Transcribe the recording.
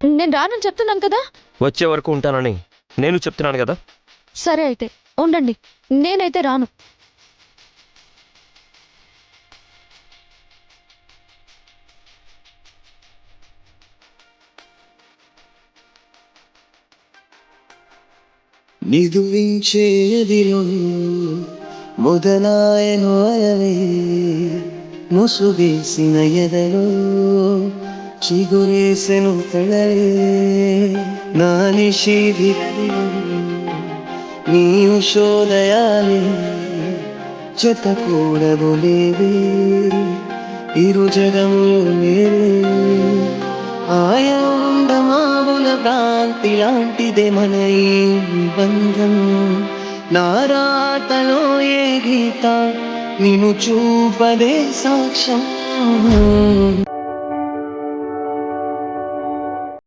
నేను రానని చెప్తున్నాను కదా. వచ్చే వరకు ఉంటానని నేను చెప్తున్నాను కదా. సరే అయితే ఉండండి, నేనైతే రాను. నిదురించేదిలో మొదలాయను అలవే ముసుగేసిన ఎదలో చిగురేసెను కళలే నా నిషేధిలో నీ ఉషోదయాలే జతకూడదులేవే ఇరు జగములు లేవే ఆయందమావుల భ్రాంతి లాంటిదే మన ఈ బంధం నారాతలో ఏ గీత నిన్ను చూపదే సాక్ష్యం